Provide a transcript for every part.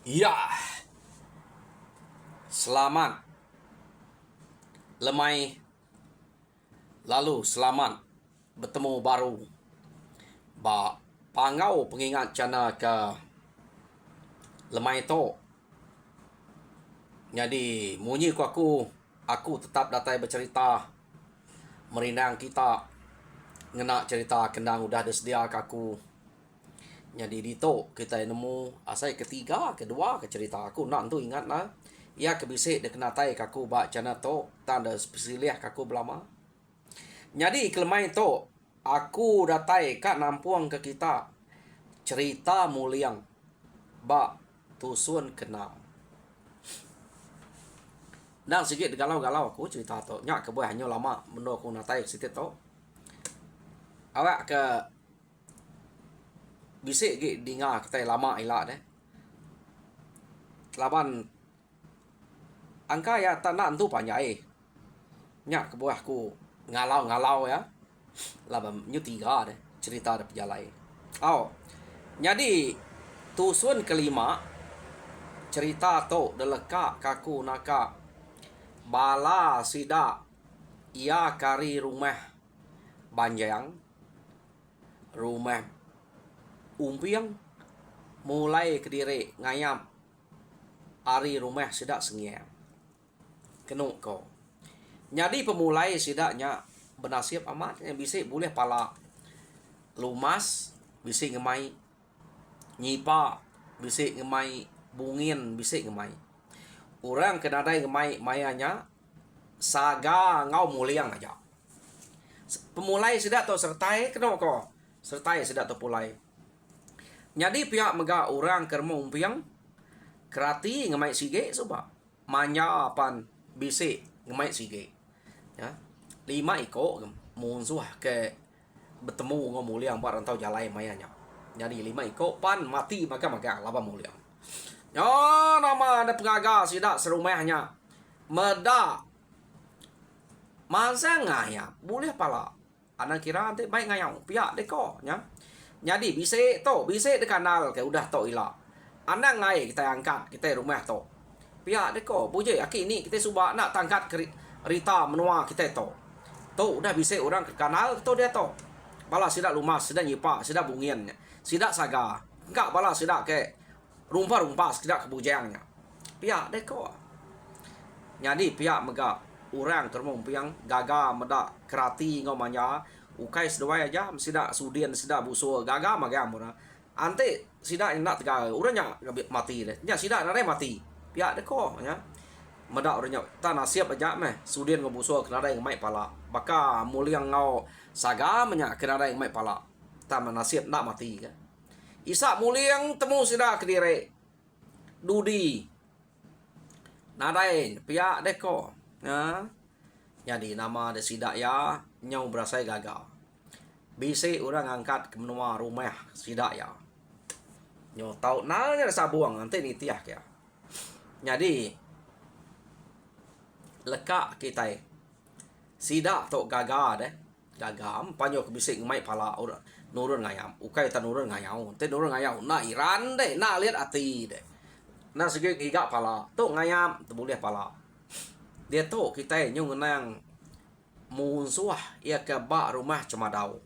Ya, selamat lemai lalu selamat bertemu baru. Ba pangau pengingat cana ke lemai to. Jadi munyi ku aku tetap datai bercerita merindang kita ngena cerita kendang udah ada sedia ke aku. Jadi dito kita nemu asai ketiga, kedua ke cerita aku nak tu ingat lah. Ya kebisik de kena tai kaku ba cana to tanda spesialih kaku belama. Jadi kelemai to aku datai kak nampuang ke kita cerita muliang ba tusun kenal. Dan sikit galau-galau aku cerita to. Nyak ke buah hanya lama benda aku natai situ to. Awak ke bisik gi dengar kita lama elak deh. Laban angka ya tanah tu panjai. Nyak ke buah aku ngalau-ngalau ya. Laban nyu tiga deh cerita ada pejalai. Oh. Jadi tusun kelima cerita to deleka kaku naka bala sida ia kari rumah banjang rumah umpiang mulai kediri ngayam ari rumah sida sengiam kenuk ko. Jadi pemulai sidaknya bernasib amat yang bisa boleh pala lumas bisa ngemai nyipa bisa ngemai bungin bisa ngemai orang kenadai ngemai mayanya saga ngau muliang aja. Pemulai sidak to sertai kenok ko sertai sidak to pulai. Jadi pihak mega orang kermo umpiang kerati ngemai sige coba manya pan bisa ngemai sige ya 5 iko munsuh ke bertemu ngau muliang barantau jalai mayanya. Jadi 5 iko pan mati maka laba muliang. Ya nama ada pengaga sidak serumahnya meda masa ngaya boleh pala anak kira nanti baik ngayang pihak deko ya. Jadi bisa de kanal ke udah to ila anak ngai kita angkat kita rumah to pihak deko buje aki ini kita subak nak tangkat rita menua kita to udah bisa orang ke kanal to dia to bala sidak lumas sidak nyipa sidak bungin sidak saga enggak bala sidak ke rumpa sidak kebujangnya pihak deko. Jadi pihak mega orang termong piang gaga meda kerati ngomanya ukai sedawai aja sida sudian sida buso gaga maga mura ante sida nak tegaga uranya mati deh nya sida nare mati pihak deko nya meda uranya ta nasib aja meh sudian ngobuso kenada yang mai pala baka muliang ngau saga menya kenada yang mai pala ta nasib nak mati kan isa muliang temu sida kedire dudi nadai pihak deko ya. Jadi nama ada sidak ya nyau berasai gagal. Bisa orang angkat ke menua rumah sidak ya. Nyo tau nanya sabuang nanti ni tiah ya. Jadi lekak kita sidak tok gagal deh. Gagam panyo ke bisik ngai pala orang nurun ngayam. Ukai ta nurun ngayau. Te nurun ngayau na iran deh, na lihat ati deh. Na segi giga pala, tok ngayam tu boleh pala. Dia tu kita nyung nang munsuah ia ke bak rumah cemadau.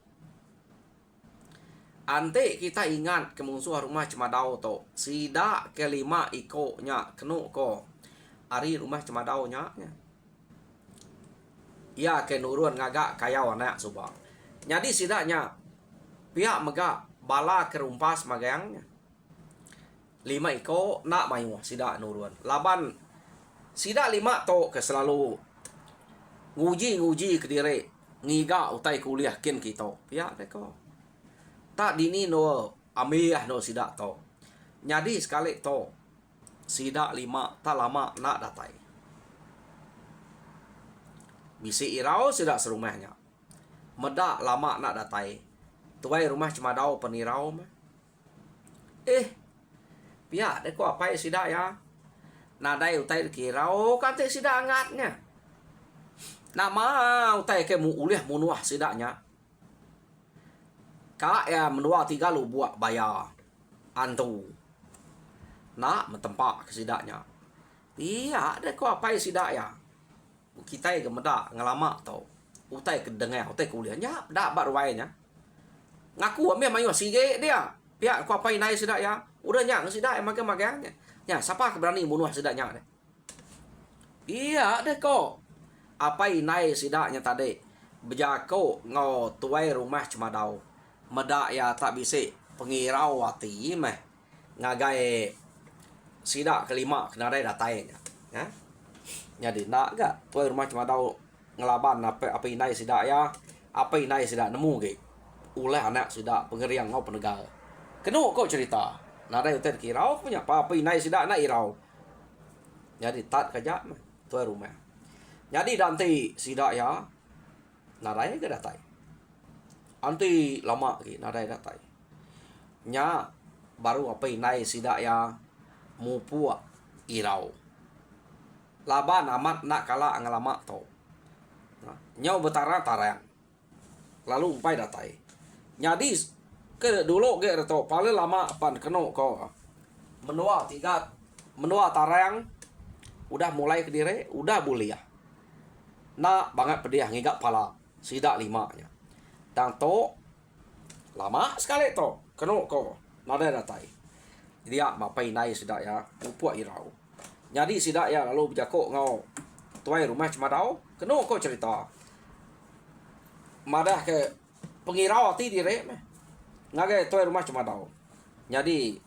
Ante kita ingat ke munsuah rumah cemadau tu sida kelima iko nya kenuk ko ari rumah cemadau nya. Ia ke nurun ngagak kayau anak subang. Jadi sidaknya pihak mega bala ke rumpas magangnya. 5 iko nak mayu sidak nurun. Laban sida 5 to ke selalu nguji ke diri ngiga utai kuliah kin kita ya deko tak dini no amiah no sida to nyadi sekali to sida 5 tak lama nak datai bisi irau sida serumahnya meda lama nak datai tuai rumah cemadau penirau mah pihak deko apa sida ya nadai utai kirau kate sida angatnya nama utai ke mu uliah munuah sidaknya ka ya menua 3 lu buat bayar antu nak mentempak ke sidaknya. Iya, ada kau apa sidak ya? Kita ke medak ngelama tau. Utai ke dengar, utai kuliahnya, dak bar wainya. Ngaku ambil mayu sige dia. Pihak kau apa naik sidak ya? Udah nyang sidak magang-magangnya. Ya, siapa berani bunuh sidaknya deh? Iya, ada kau. Apa naik sidaknya tadi? Bejako ngau tuai rumah cuma dau. Medak ya tak bisa pengirau hati meh. Ngagai sidak kelima kena ada datanya. Ya. Jadi nak gak tuai rumah cuma dau ngelaban apa inai sidak ya. Apa inai sidak nemu ke. Oleh anak sidak pengeriang ngau penegak. Kena kau cerita. Nada utar kirau punya apa inai sidak nak irau. Jadi tak kerja meh tuai rumah. Jadi nanti sidak ya nadai ke datai. Anti lama ke nadai datai. Nya baru apa inai sidak ya mupu irau. Laban amat nak kala ngalama to. Nyau betara tarang. Lalu umpai datai. Jadi ke dulu ke to paling lama pan keno ko. Menua tarang udah mulai ke diri, udah buliah. Nak banget pedih ngigak pala sidak limanya. Dan to lama sekali to keno ko nada datai. Dia mapai nai sidak ya upua irau. Jadi sidak ya lalu berjakok ngau tuai rumah cuma dau keno ko cerita. Madah ke pengirau hati dire meh. Ngagai tuai rumah cuma dau. Jadi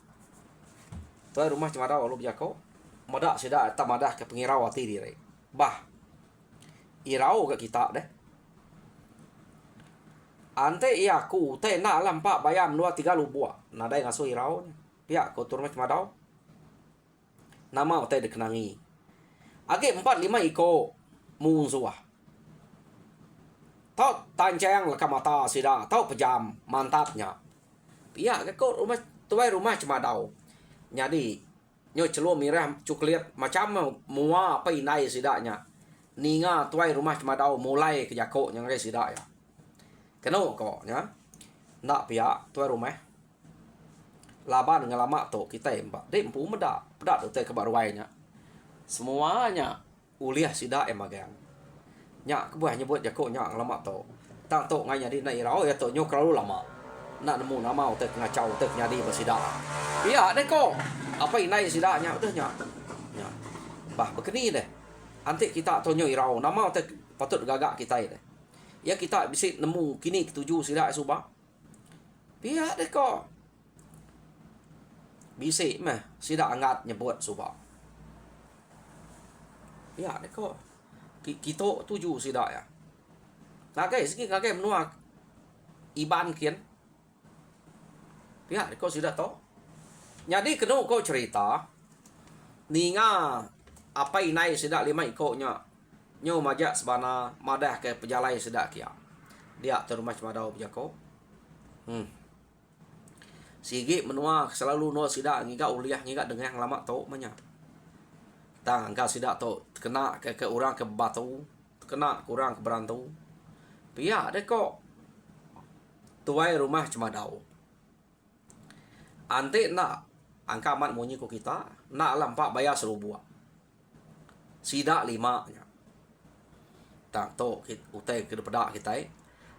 tuai rumah cuma dau lalu berjakok madah sidak tak madah ke pengirau hati dire. Bah irau ke kita deh. Ante iya ku te nak lampak bayam 2-3 lubua. Nadai ngasuh irau. Pihak ko turun cuma dau. Nama te dikenangi. Age 4-5 iko munzuah. Tau tancang leka mata sida, tau pejam mantapnya. Pihak ke ko rumah tuai rumah cuma dau. Jadi nyo celo mirah cuklit macam mua apa inai sidaknya. Ninga tuai rumah cuma dau mulai ke jakok yang sidak ya. Keno kok nya. Nak pihak tuai rumah. Laban ngelama to kita embak. Dek empu medak. Pedak tu ke baruainya. Semuanya uliah sidak emagang. Nyak kebuah nyebut jakok nyak ngelama to. Tang to ngai nyadi na irau ya to nyo terlalu lama. Nak nemu nama te ngacau te nyadi bersidak. Iya dek ko. Apa inai sidaknya udah nyak. Nyak. Bah begini deh. Antik kita tonyo irau nama te patut gagak kita deh. Ya kita bisa nemu kini ketujuh sidak subah. Pihak deh kok. Bisa mah sidak angat nyebut subah. Pihak deh kok. Kita tujuh sidak ya. Ngagai segi ngagai menua iban kian. Pihak deh kok sidak to. Jadi kena kau cerita. Ninga apa inai sidak 5 ikutnya. Nyo majak sebana madah ke pejalai sedak kia. Dia terumah madau berjako. Sigi menua selalu no sidak ngiga uliah ngiga dengan yang lama tau manya. Tang angka sidak tau kena ke orang ke batu, kena kurang ke berantu. Pia deh kok. Tuai rumah cuma dau. Ante nak angka amat munyi ko kita, nak lampak bayar serubua. Sidak 5 nya. Tak to utai ke pedak kita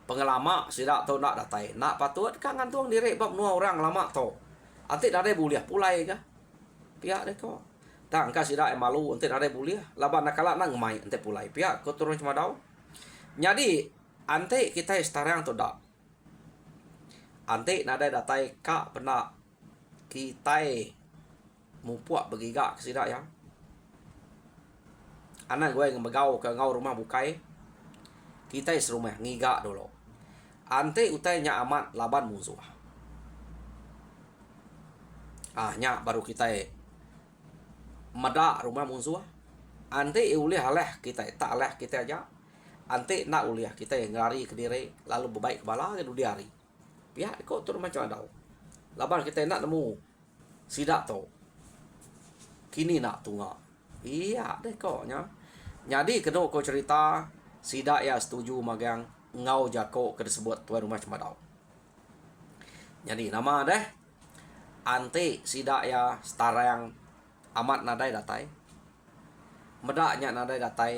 pengelama sidak to nak datai nak patut kan gantung diri bab nua orang lama to antik ada buliah pulai kah pihak deh kok tak angka sidak malu antik ada buliah laban nakala nang mai antik pulai pihak ko turun cuma dau jadi antik kita setarang to dak antik nada datai ka pena kita mupuak begigak ke sidak yang anak gue yang begau ke ngau rumah bukai kita serumah ngigak dulu ante utainya amat laban musuh nya baru kita medak rumah musuh ante uliah haleh kita tak leh kita aja ante nak uliah kita yang lari ke diri lalu berbaik kepala ke diari pihak kok turun macam ada laban kita nak nemu sidak to kini nak tunga iya deh koknya. Jadi kena kau cerita sidak ya setuju magang ngau jako ke disebut tuan rumah cuma dau. Jadi nama deh anti sidak ya setarang amat nadai datai. Medaknya nadai datai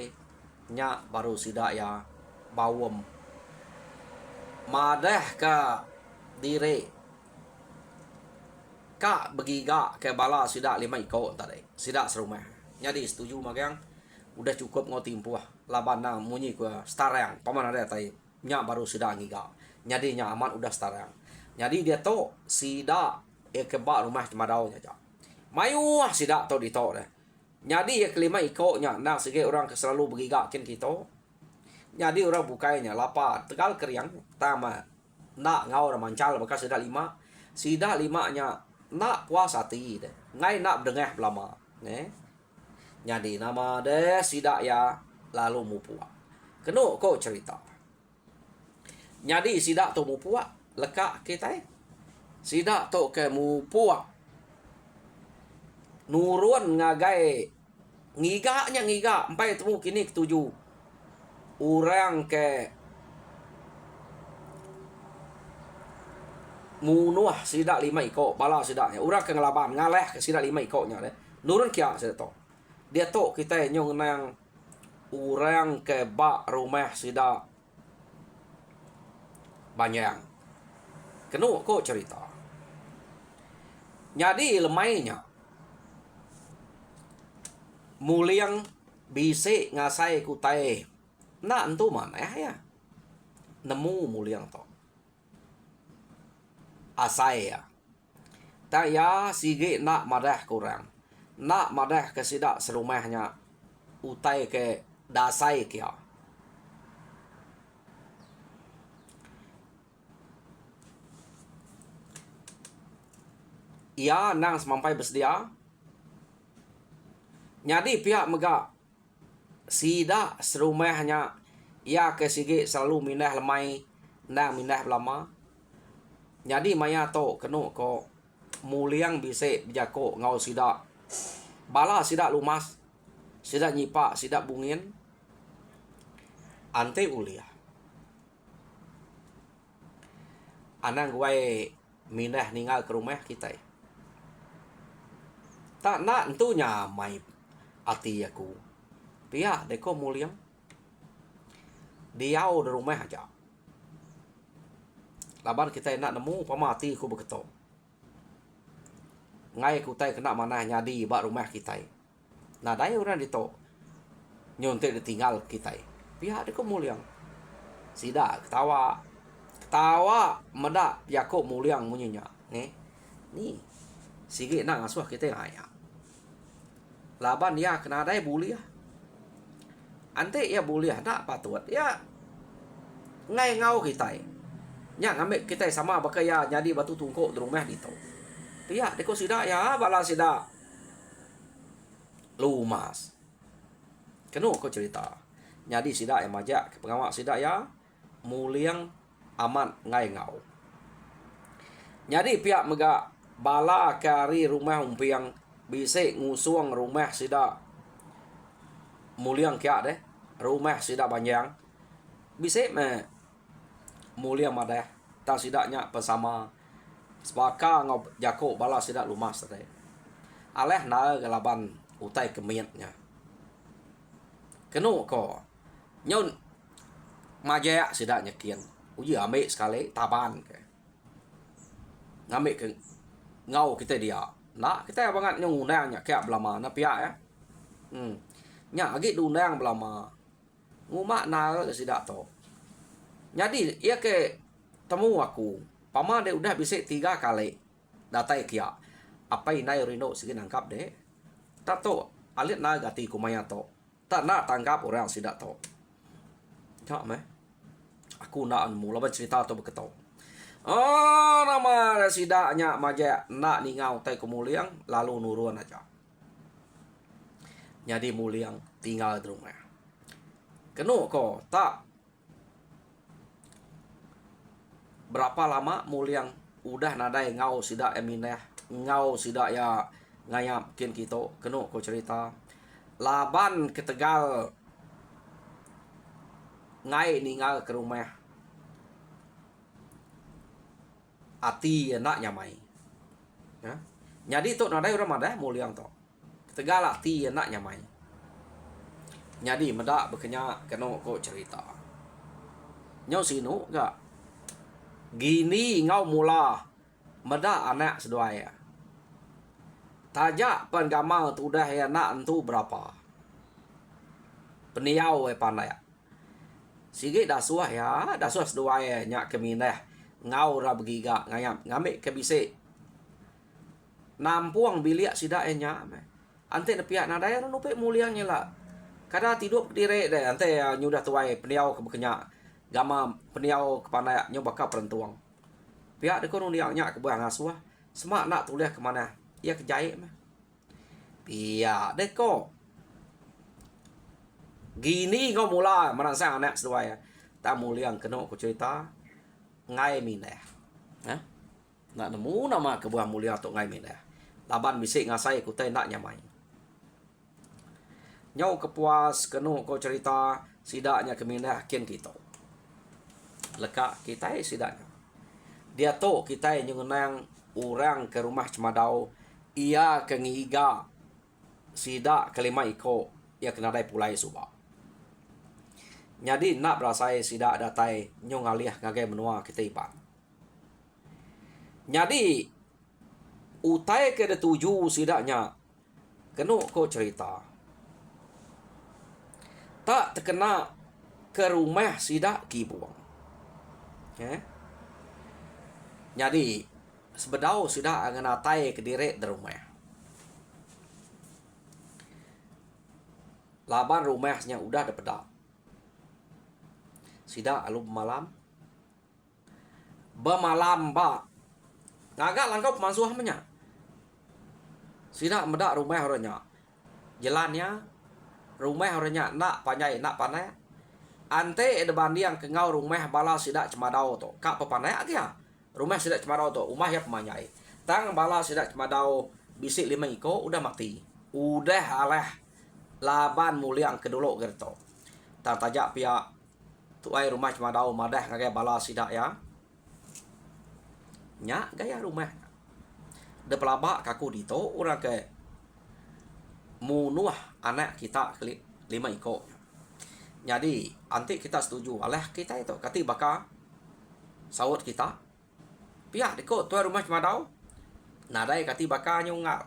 nya baru sidak ya bawem. Madah ke dire kak begiga ke bala sidak 5 ikut tadi. Sidak serumah. Jadi setuju magang udah cukup ngotim puah. Laban nang munyi ke starang. Paman ada tai nya baru sidak giga. Jadi nya aman udah starang. Jadi dia to sidak ke bak rumah cemadau nya. Mayu sidak to di to deh. Jadi ya kelima ikutnya nah sige orang selalu begigakin kita. Jadi orang bukainya lapa tegal keriang tama nak ngau mancal bekas sidak 5. Sidak 5-nya nak puasa ti deh. Ngai nak dengah belama. Jadi nama deh sidak ya lalu mupua. Kenu kok cerita. Jadi sidak tu mupua lekak kita sidak tu ke mupua. Nurun ngagai ngigaknya ngiga empai temu kini ketujuh orang ke munuah sidak 5 ikut bala sidaknya orang ke ngelaban ngaleh ke sidak 5 ikutnya deh nurun kia sidak to dia to kita nyong nang orang ke bak rumah sidak banyak kenu kok cerita jadi lemainya muliang bisi ngasai kutai nak entu mana ya nemu muliang to asai ya tak ya sige nak madah kurang nak madah ke sidak serumahnya utai ke dasai kia ia nang semampai bersedia. Jadi pihak mega sidak serumahnya ia ke sige selalu mindah lemai nang mindah lama. Jadi maya to kenu ko muliang bise bijako ngau sidak. Bala sidak lumas, sidak nyipak, sidak bungin. Ante uliah. Anang gue mindah ninggal ke rumah kita. Tak nak entunya mai ati aku. Pihak deko muliang. Diau di rumah aja. Laban kita nak nemu pamati ku beketo. Ngai ku tai kena mana nyadi bak rumah kita. Nah dai orang dito. Nyontek ditinggal kita. Pihak deko muliang. Sida ketawa. Ketawa medak Yakob muliang munyinya. Ni. Sige nak ngasuh kita ngaya. Laban ya kena dai buliah. Ante ya buliah nak patut ya ngai ngau kita. Nya ngambil kita sama bakaya jadi batu tungkuk di rumah itu. Pihak deko sida ya bala sida. Lumas. Kenu ko cerita. Jadi sida yang majak pengawak sida ya muliang aman ngai ngau. Jadi pihak mega bala kari rumah umpiang bisa ngusung rumah sida muliang kia deh rumah sida banyak bisa me muliang madah tak sidaknya bersama sebaka ngau jako bala sida lumas tadi aleh na gelaban utai kemiatnya kenu ko nyon majak sidaknya kian uji ambil sekali taban ke ngambil ke ngau kita dia nak kita banget nyong undangnya kayak belama na pihak ya nya agi diundang belama ngumak na sidak to jadi ia ke temu aku pama dia udah bisa 3 kali datai kia apa inai rino sigi nangkap deh tak to alit na gati kumaya to tak nak tangkap orang sidak to tak meh aku nak mula bercerita to beketo. Oh, nama sidaknya majak nak ningau tai kemuliang lalu nurun aja. Jadi muliang tinggal di rumah. Kenu ko tak berapa lama muliang udah nadai ngau sidak emineh ngau sidak ya ngayap kin kita kenu ko cerita laban ke Tegal ngai ninggal ke rumah ati nak nyamai ya jadi tu nadai orang madah muliang to Tegala ti nak nyamai. Jadi medak berkenyak kena ko cerita. Nyau sinu gak. Gini ngau mula medak anak seduaya. Tajak penggama tu dah ya nak entu berapa. Peniau pandai. Sige dah suah ya, dah suah seduaya nyak keminah. Ngau ra begiga ngayam ngambil ke bisik. Nampuang biliak sidak nya. Ante na pihak nadaya no pe muliang nyela. Kada tidur dire deh ante nyudah tuai peniau ke bekenya. Gama peniau ke pandai nyoba ka perentuang. Pihak de kono dia nya ke buang asuah. Semak nak tulis ke mana? Ia ke jahit mah. Pihak de ko. Gini kau mula merangsang anak seduaya. Tak muliang kena ku cerita ngai minah. Ha? Nak nemu nama kebuah mulia tok ngai minah. Laban bisik ngasai kutai nak nyamai. Nyau kepuas kena ko cerita sidaknya keminah kin kita. Lekak kita sidaknya. Dia tok kita nyungenang orang ke rumah cemadau ia ke ngiga sidak kelima iko ia kena dai pulai subak. Jadi nak berasai sidak datai nyong alih ngagai menua kita ipan. Jadi utai ke detuju sidaknya kena ko cerita. Tak terkena ke rumah sidak kibuang. Jadi sebedau sidak angan atai ke direk de rumah. Laban rumahnya udah ada pedak. Sidak alu malam. Bemalam ba. Ngagak langkau pemansuh menya. Sidak medak rumah orangnya. Jalannya rumah orangnya nak panjai nak panai. Ante ada bandiang ke ngau rumah bala sidak cemadau to. Kak pepanai aja. Rumah sidak cemadau to. Rumah ya pemanjai. Tang bala sidak cemadau bisik 5 iko udah mati. Udah aleh laban muliang keduluk gerto. Tang tajak pihak tuai rumah cemadau madah ngagai bala sidak ya. Nyak gaya rumah. De pelabak kaku dito orang ke munuah anak kita ke 5 iko. Jadi anti kita setuju alah kita itu kati baka sawut kita. Pihak diko tuai rumah cemadau. Nadai kati baka nyungal.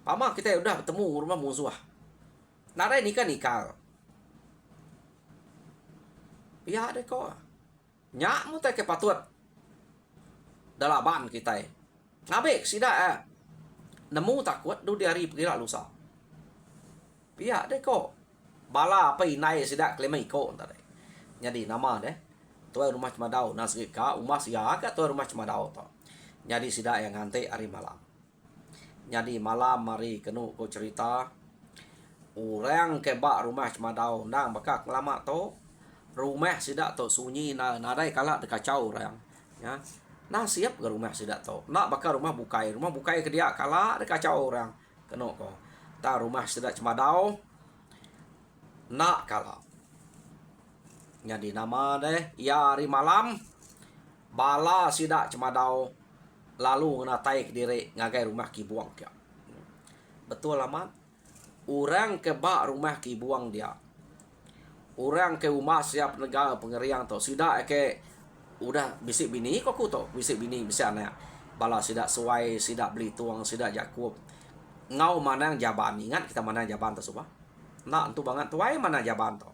Pama kita udah bertemu rumah musuh. Nadai nikah. Pihak diko. Nyak mu te ke patut. Dalaban kita. Ngabek sida nemu takut du diari pergi lusa. Pihak deko. Bala apa inai sida kelima iko tadi. Jadi nama deh. Tuai rumah cemadau nasgika umas ya ka tuai rumah cemadau to. Jadi sida yang ngante hari malam. Jadi malam mari kenu ko cerita orang kebak rumah cemadau nang bakak lama to. Rumah sida to sunyi nadai kalak dekacau orang. Ya. Nah siap ke rumah sidak to. Nak bakal rumah bukai ke dia kala ada kacau orang. Kena ko. Ta rumah sidak cemadau. Nak kala. Jadi nama deh ya hari malam bala sidak cemadau lalu ngatai ke diri ngagai rumah kibuang dia. Betul amat. Orang kebak rumah kibuang dia. Orang ke rumah siap negara pengeriang to. Sidak ke udah bisik bini kok to bisik bini bisa anak bala sidak suai sidak beli tuang sidak Yakub ngau mana yang jaban ingat kita mana yang jaban to suba nak entu banget tuai mana jaban to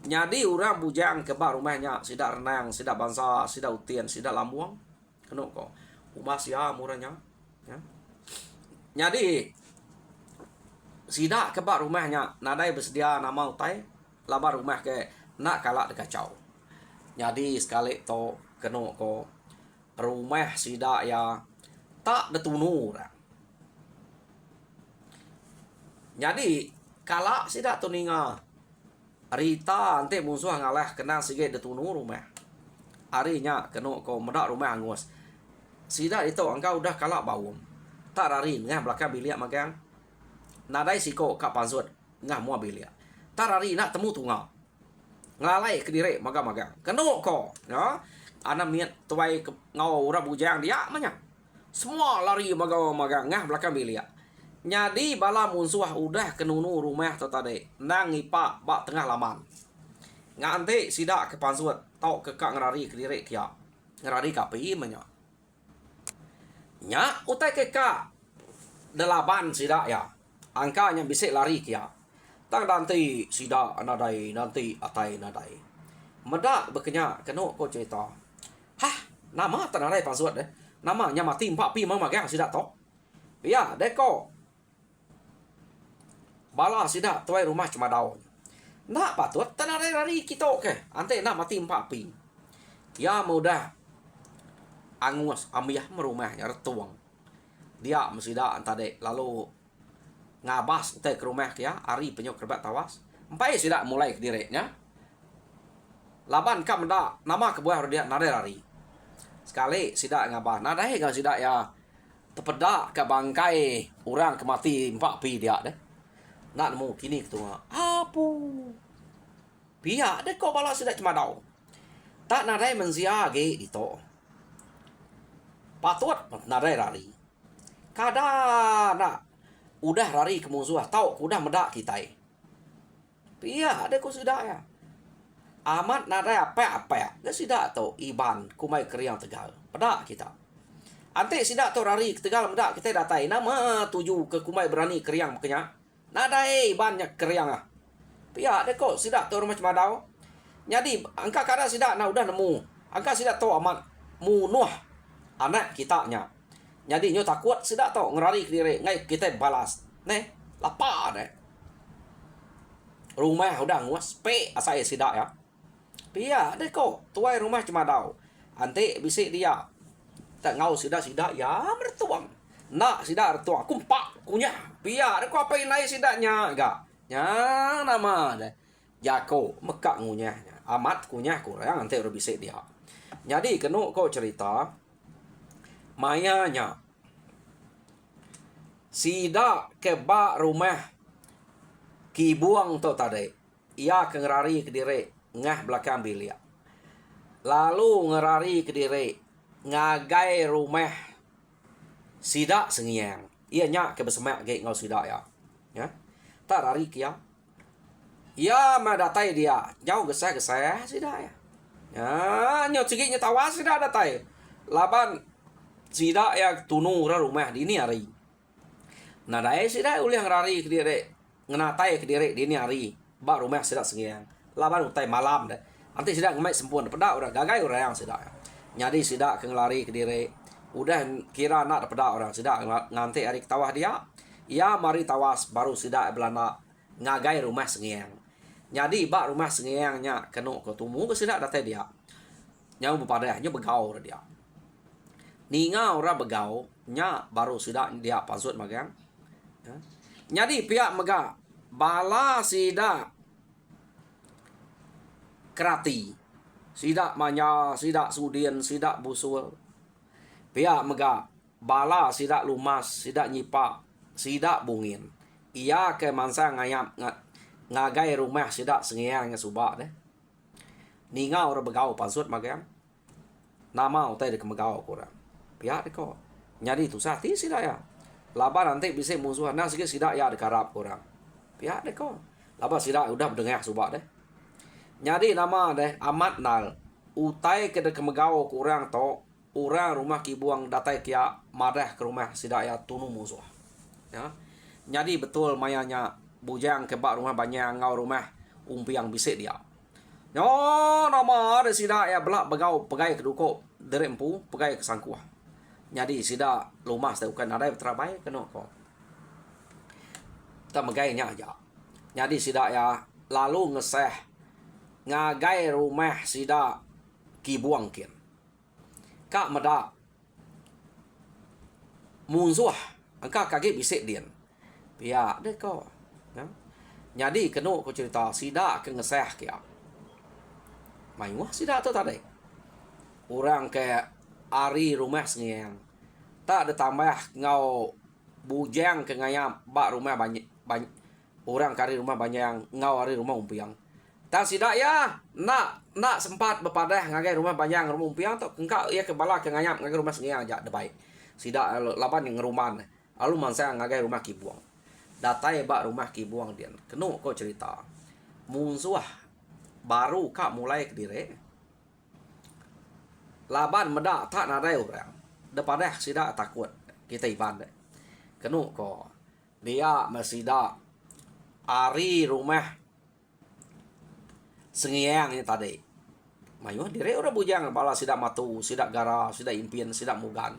jadi orang bujang ke bar rumahnya sidak renang sidak bangsa sidak utian sidak lambuang kena kok rumah sia murahnya ya jadi sidak ke bar rumahnya nadai bersedia nama utai labar rumah ke nak kalak dekacau jadi sekali to kena ko rumah sidak ya tak detunu orang. Jadi kalak sidak tuninga Rita ante musuh ngalah kena sige detunu rumah. Harinya kena ko medak rumah angus. Sidak itu engkau udah kalak bawum. Tak rari ngah belakang biliak magang. Nadai siko kak pansut ngah mua biliak. Tak rari nak temu tunga. Ngalai ke direk magang-magang. Kena ko ya. Ana miat tuai ngau ora bujang dia manya. Semua lari magang-magang ngah belakang biliak. Nyadi bala musuh udah kenunu rumah tu tadi. Nang ipa bak tengah laman. Ngante sidak ke pansuat tau ke kak ngerari ke diri kia. Ngerari kapi menya. Nya utai ke kak delapan sidak ya. Angkanya bisa lari kia. Tang nanti sidak nadai nanti atai nadai. Medak bekenya kenu ko cerita. Hah, nama tanadai pansuat deh. Namanya mati 4 pi mama gang sidak to. Ya, deko. Bala sidak tuai rumah cuma daun. Nak patut tanadai lari kita ke. Ante nak mati 4 pi. Ya mudah. Angus amiyah merumahnya retuang. Dia mesidak tadi lalu ngabas te ke rumah kia ari penyok kerbat tawas. Empai sidak mulai ke direknya. Laban kam ndak nama ke buah dia nadai lari. Sekali sidak ngabah nadai kan sidak ya tepedak ke bangkai orang kemati 4 pi dia deh. Nak nemu kini ketua. Apu. Pihak deh kau bala sidak cuma dau. Tak nadai mensiage itu. Patut nadai lari. Kada nak udah lari ke musuh tahu udah medak kita. Pihak deh kau sudah ya. Amat nadai apa ya. Dia sidak tu iban kumai keriang Tegal. Pedak kita. Ante sidak tu lari ke Tegal medak kita datai nama tuju ke kumai berani keriang makanya. Nadai banyak keriang ah. Pihak deh kau sidak tu rumah cuma dau. Jadi angka kada sidak na udah nemu. Angka sidak tu amat munuh anak kitanya. Jadi nyo takut sidak tu ngerari ke diri ngai kita balas. Neh, lapar deh. Rumah udah nguas pe asai sidak ya. Pia deh kok tuai rumah cuma dau. Ante bisik dia. Tak ngau sidak-sidak ya mertuang. Nak sidak mertuang kumpak kunyah. Pia deh kok apa naik sidaknya enggak. Ya nama deh. Jako mekak ngunyahnya. Amat kunyah kurang ante udah bisik dia. Jadi kenu kau cerita mayanya sidak ke bak rumah kibuang tu tadi. Ia ke ngerari ke diri ngah belakang bilik. Lalu ngerari ke diri ngagai rumah sidak sengiang. Ia nyak ke besemak ke ngau sidak ya. Ya. Tak lari kia. Ya madatai dia. Jauh gesah-gesah sidak ya. Ya, nyo cigiknya tawas sidak datai. Laban sidak ya tunu rumah di ni hari. Nadai sidak ulih ngerari ke diri ngenatai ke diri di ni hari. Bak rumah sidak sengiang. Laban utai malam deh. Nanti sidak ngemai sempurna pedak orang gagai orang yang sidak. Jadi sidak ke ngelari ke diri. Udah kira nak pedak orang sidak nganti hari ketawah dia. Ia mari tawas baru sidak belanda ngagai rumah sengiang. Jadi bak rumah sengiangnya kenu ke tumu ke sidak datai dia. Nyau bepadahnya begau dia. Ninga orang begau nya baru sidak dia pasut magang. Ya. Jadi pihak mega bala sidak kerati. Sidak manya, sidak sudien, sidak busul. Pihak mega bala sidak lumas, sidak nyipak, sidak bungin. Ia ke mansa ngayam ngagai rumah sidak sengiangnya subak deh. Ninga orang begau pasut magang. Nama utai de kemegau kurang. Pihak deko. Nyadi tu sati sidak ya. Laba nanti bisa musuh nang sikit sidak ya dekarap kurang. Pihak deko. Laba sidak udah berdengah subak deh. Nyadi nama deh amat nal. Utai ke de kemegau kurang to. Orang rumah kibuang datai kia madah ke rumah sidak ya tunu musuh. Ya. Nyadi betul mayanya bujang kebak rumah banyak ngau rumah umpiang bisik dia. Yo nama ada sidak ya belak begau pegai kedukuk derempu pegai kesangkuah. Jadi sidak lumah tu kan ada terabai kena ko. Tak megainya aja. Jadi sidak ya lalu ngeseh ngagai rumah sidak kibuang kin. Kak medak munsuh angka kaki bisik dian. Pia deh ko. Ya. Jadi kena ko cerita sidak ke ngeseh kia. Mai wah sidak tu tadi. Orang ke ari rumah sengiang. Tak ada tambah ngau bujang ke ngayam bak rumah banyak orang kari rumah banyak yang ngau ari rumah umpiang. Tak sidak ya nak sempat berpadah ngagai rumah banyak rumah umpiang tu engkau ia ke bala ke ngayam ngagai rumah sengiang aja debai. Sidak laban yang ngeruman. Lalu mangsa ngagai rumah ki buang. Datai bak rumah ki buang dia. Kenu ko cerita. Munsuah baru kak mulai ke diri. Laban medak tak nadai orang. Depadah sida takut kita iban deh. Kenu ko dia masida ari rumah sengiang ni tadi. Mayuh dire orang bujang bala sida matu, sida gara, sida impian, sida mugan.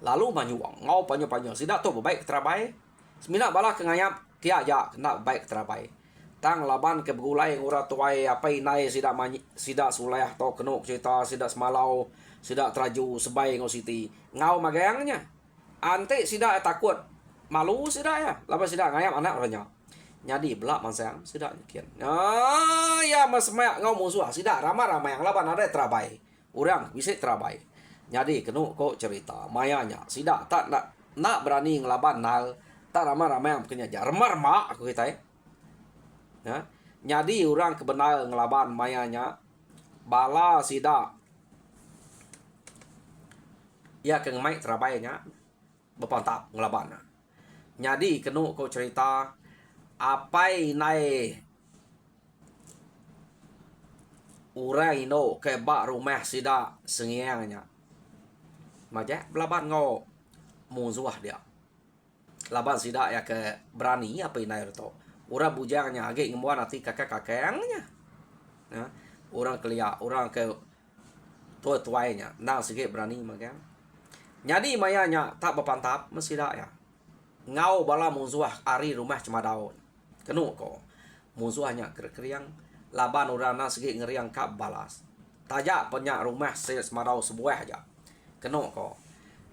Lalu manyuang ngau panyo-panyo sida tu baik terabai. Semina bala kengayap kia aja kena baik terabai. Tang laban ke begulai ngura tuai apa inai sida sulayah to kenuk cerita sida semalau sida teraju sebai ngau siti. Ngau magayangnya. Ante sida takut malu sida ya. Laban sida ngayap anak orangnya. Jadi belak mansang sida kian. Ya mas mak ngau musuh sida ramai-ramai yang laban ada terabai. Orang bisa terabai. Jadi kenu kok cerita mayanya sida tak nak berani ngelaban nal tak ramai-ramai yang punya jar remar aku kita ya. Jadi orang kebenar ngelaban mayanya bala sida ya kengemai terabainya bepantap ngelaban. Jadi kenu kok cerita apa nai orang ino ke bak rumah sida sengiangnya. Maja belaban ngo musuh dia. Laban sida ya ke berani apa inai itu. Orang bujangnya agak ngemuan nanti kakak-kakaknya. Ya. Orang kelia, orang ke tua-tuainya. Nang sikit berani magang. Jadi mayanya tak berpantap mesti dak ya. Ngau bala musuh ari rumah cemadau. Kenu ko. Musuhnya keriang laban orang nak sikit ngeriang kap balas. Tajak penyak rumah semadau sebuah aja. Kenu ko.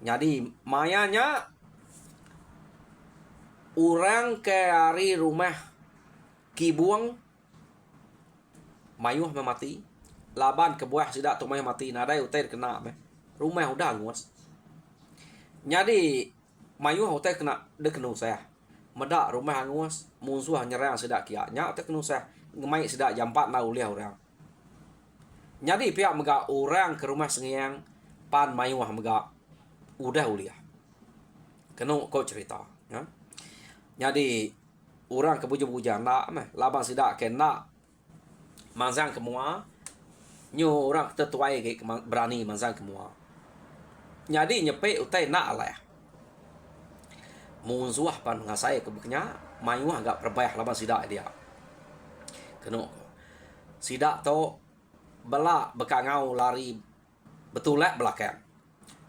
Jadi mayanya orang ke ari rumah kibuang mayuh memati. Laban ke buah sidak tu mayuh mati. Nadai utai kena rumah udah nguas. Jadi mayuh utai kena dekenu saya. Medak rumah nguas. Musuh nyerang sidak kia. Nyak utai kenu saya. Ngemai sidak jam 4 na uliah orang. Jadi pihak mega orang ke rumah sengiang. Pan mayuh mega udah uliah. Kenu kau cerita. Ya? Jadi orang ke buja-buja nak laban sidak kena mansang kemua. Nyu orang tetuai ke berani mansang kemua. Jadi nyepe utai nak lah. Musuh pan ngasai kebuknya mayuh agak perbayah laban sidak dia. Kenu sidak to belak bekangau lari betulak belakang.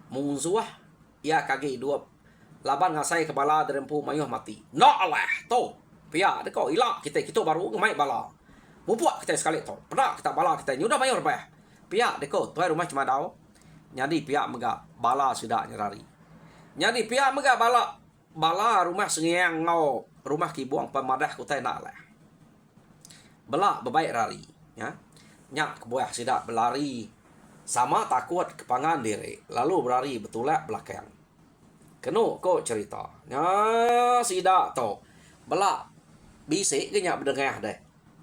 Musuh ya kaki dua laban ngasai kepala derempu mayuh mati. Nak lah to. Pia deko ilak kita baru ngemai bala. Mupuak kita sekali to. Pernah kita bala kita nyudah mayuh bah. Pia deko tuai rumah cemadau. Jadi pia mega bala sudah nyerari. Jadi pia mega bala rumah sengiang ngau rumah kibuang pemadah kutai nak lah. Belak bebaik rari. Ya. Nyak kebuah sidak berlari. Sama takut kepangan diri. Lalu berlari betulak belakang. Kenu kok cerita. Ya sidak to. Belak. Bisik ke nyak berdengah deh.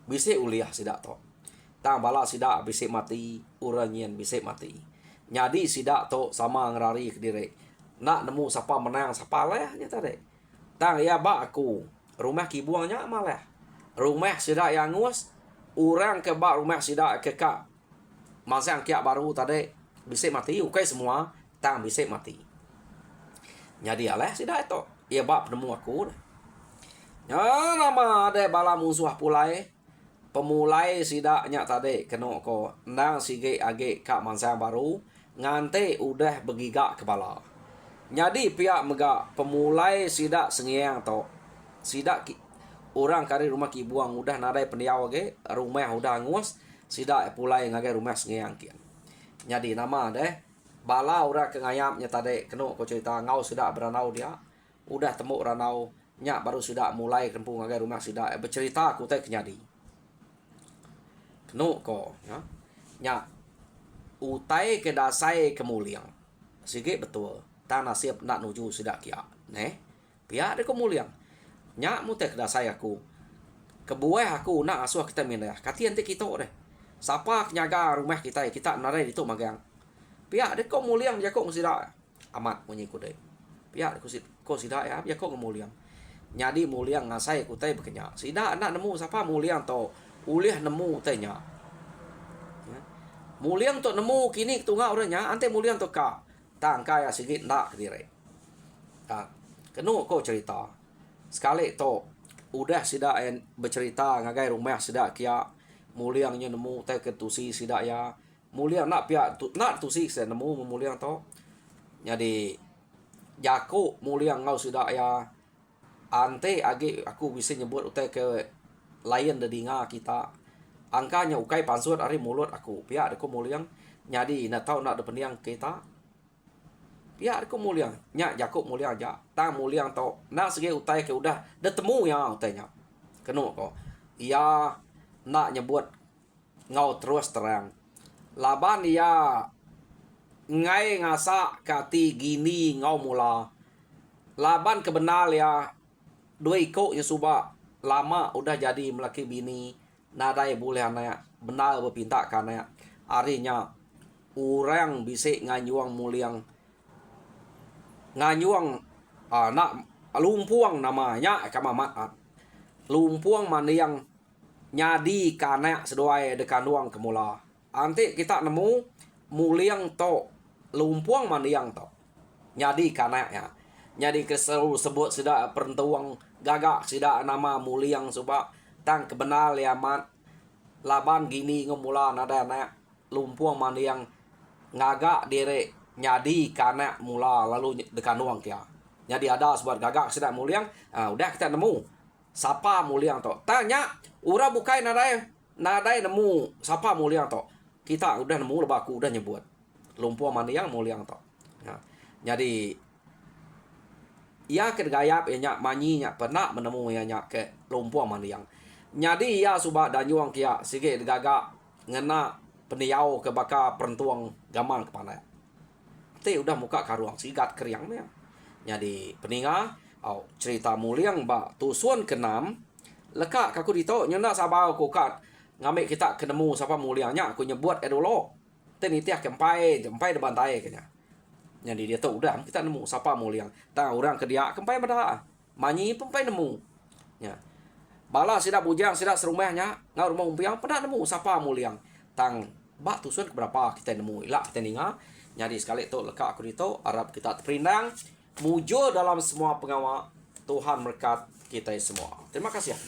Bisik uliah sidak to. Tang bala sidak bisik mati. Uranyian bisik mati. Jadi sidak to sama ngerari ke diri. Nak nemu siapa menang siapa lah nya tadi. Tang ya bak aku. Rumah kibuangnya malah. Rumah sidak yang nguas. Orang ke bak rumah sidak ke kak. Masa yang kiak baru tadi bisik mati, ukai semua tang bisik mati. Jadi alah sidak itu. Ia bak penemu aku. Ya nama ada bala musuh pulai. Pemulai sidaknya tadi kena ko nang sige age kak masa yang baru ngante udah begigak kepala. Jadi pihak mega pemulai sidak sengiang to. Sidak orang kari rumah kibuang udah nadai pendiau age rumah udah nguas. Sidak pulai ngagai rumah sengiang kian. Jadi nama deh bala orang kengayamnya tadi kena ko cerita ngau sidak beranau dia. Udah temu ranau nyak baru sidak mulai kempung ngagai rumah sidak bercerita aku teh kenyadi. Kena ko ya. Nyak utai ke dasai kemuliang. Sikit betul. Tak nasib nak nuju sidak kia. Pihak dia kemuliang. Nyak mutek ke dasai aku. Kebuah aku nak asuh kita mindah. Katian te kita deh. Siapa penyaga rumah kita narai itu magang. Pihak dia kemuliang jago sidak. Amat punya ku deh. Pihak dia ko sida ya ko muliang. Nyadi muliang ngasai ku tai bekenya. Sida anak nemu siapa muliang to ulih nemu tanya. Ya. Muliang to nemu kini tunga orangnya ante muliang to ka. Tang kaya sigit nak dire. Kenu ko cerita. Sekali to udah sida en bercerita ngagai rumah sida kia muliangnya nemu teh ketusi sida ya. Muliang nak pia nak tusi se nemu muliang to. Jadi Jaku muliang ngau sida ya. Ante agi aku bisa nyebut utai ke lain dedinga kita. Angkanya ukai pansut ari mulut aku. Pia aku muliang nyadi na tau nak depeniang kita. Pia aku muliang nya Jaku muliang ja. Tang muliang to. Nak segi utai ke udah detemu ya utainya. Kenu ko. Ia nak nyebut ngau terus terang. Laban ia ngai ngasa kati gini ngau mula. Laban kebenal ya dua ikut yang suba lama udah jadi melaki bini nadai boleh anak benar berpinta karena arinya orang bisa nganyuang muliang nganyuang nak lumpuang namanya kama lumpuang mana yang nyadi karena sesuai dekan uang kemula anti kita nemu muliang to lumpuang mana yang to nyadi karena ya nyadi keseru sebut sudah perentuang gagak sida nama muliang suba tang kebenal yaman laban gini ngemula nada na lumpuang mana yang ngagak dire nyadi karena mula lalu dekan uang kia jadi ada sebab gagak sida muliang udah kita nemu siapa muliang to tanya ura bukai nada nemu siapa muliang to kita udah nemu lebaku udah nyebut lumpuang mana yang muliang to jadi ia kergayap nya manyinya pernah menemu nya ke lumpuang mana yang nyadi ia subak danyuang kia sige gagak ngena peniau ke baka perentuang gaman kepana te udah muka karuang sigat keriangnya nyadi peninga au cerita muliang ba tusuan kenam leka kaku dito nyenda sabau ku kat ngambil kita kenemu siapa muliangnya aku nyebut edolo te nitiah kempai depan tai kenya jadi dia tahu udah kita nemu siapa muliang tang orang ke dia kempai pada manyi pempai nemu ya bala sida bujang sida serumahnya ngau rumah umpiang pada nemu siapa muliang tang bak tusun berapa kita nemu ilak kita ninga jadi sekali tu leka aku dito Arab kita terperinang mujur dalam semua pengawa Tuhan berkat kita semua terima kasih ya.